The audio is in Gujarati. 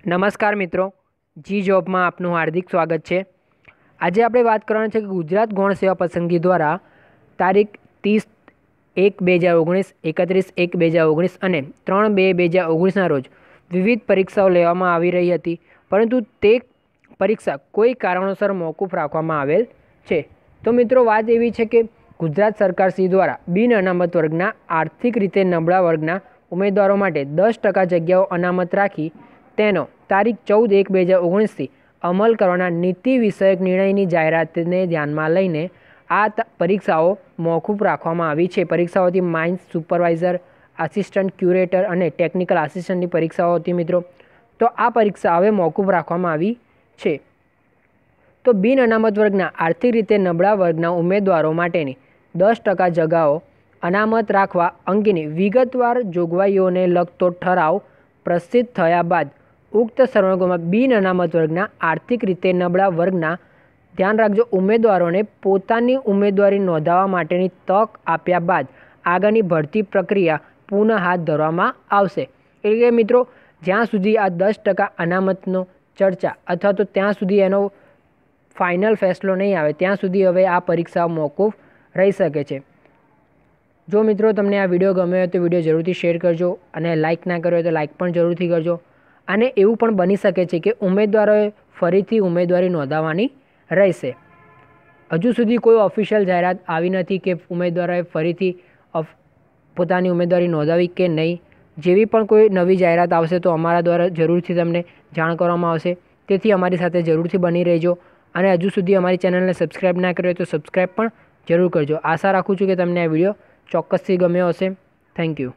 નમસ્કાર મિત્રો, જી જોબમાં આપનું હાર્દિક સ્વાગત છે। આજે આપણે વાત કરવાની છે કે ગુજરાત ગૌણ સેવા પસંદગી દ્વારા તારીખ 30/1/2019, 31/1/2019 અને 3/2/2019ના રોજ વિવિધ પરીક્ષાઓ લેવામાં આવી રહી હતી, પરંતુ તે પરીક્ષા કોઈ કારણોસર મોકૂફ રાખવામાં આવેલ છે। તો મિત્રો, વાત એવી છે કે ગુજરાત સરકારશ્રી દ્વારા બિન અનામત વર્ગના આર્થિક રીતે નબળા વર્ગના ઉમેદવારો માટે 10% જગ્યાઓ અનામત રાખી તેનો તારીખ 14/1/2019થી અમલ કરવાના નીતિ વિષયક નિર્ણયની જાહેરાતને ધ્યાનમાં લઈને આ પરીક્ષાઓ મોકૂફ રાખવામાં આવી છે। પરીક્ષાઓથી માઇન્સ સુપરવાઇઝર, આસિસ્ટન્ટ ક્યુરેટર અને ટેકનિકલ આસિસ્ટન્ટની પરીક્ષાઓ હતી મિત્રો। તો આ પરીક્ષા હવે મોકૂફ રાખવામાં આવી છે। તો બિન અનામત વર્ગના આર્થિક રીતે નબળા વર્ગના ઉમેદવારો માટેની 10% જગાઓ અનામત રાખવા અંગેની વિગતવાર જોગવાઈઓને લગતો ઠરાવ પ્રસિદ્ધ થયા બાદ ઉક્ત સરનામામાં બિન અનામત વર્ગના આર્થિક રીતે નબળા વર્ગના ધ્યાન રાખજો ઉમેદવારોને પોતાની ઉમેદવારી નોંધાવવા માટેની તક આપ્યા બાદ આગળની ભરતી પ્રક્રિયા પુનઃ હાથ ધરવામાં આવશે। એટલે કે મિત્રો, જ્યાં સુધી આ 10% અનામતનો ચર્ચા અથવા તો ત્યાં સુધી એનો ફાઇનલ ફેસલો નહીં આવે ત્યાં સુધી હવે આ પરીક્ષા મોકૂફ રહી શકે છે। જો મિત્રો તમને આ વિડીયો ગમ્યો હોય તો વિડીયો જરૂરથી શેર કરજો અને લાઇક ના કર્યો હોય તો લાઇક પણ જરૂરથી કરજો। અને એવું પણ બની શકે છે કે ઉમેદવારોએ ફરીથી ઉમેદવારી નોંધાવવાની રહેશે। હજુ સુધી કોઈ ઓફિશિયલ જાહેરાત આવી નથી કે ઉમેદવારોએ ફરીથી પોતાની ઉમેદવારી નોંધાવી કે નહીં। જેવી પણ કોઈ નવી જાહેરાત આવશે તો અમારા દ્વારા જરૂરથી તમને જાણ કરવામાં આવશે। તેથી અમારી સાથે જરૂરથી બની રહેજો અને હજુ સુધી અમારી ચેનલને સબસ્ક્રાઈબ ના કરી હોય તો સબસ્ક્રાઈબ પણ જરૂર કરજો। આશા રાખું છું કે તમને આ વિડીયો ચોક્કસથી ગમ્યો હશે। Thank you.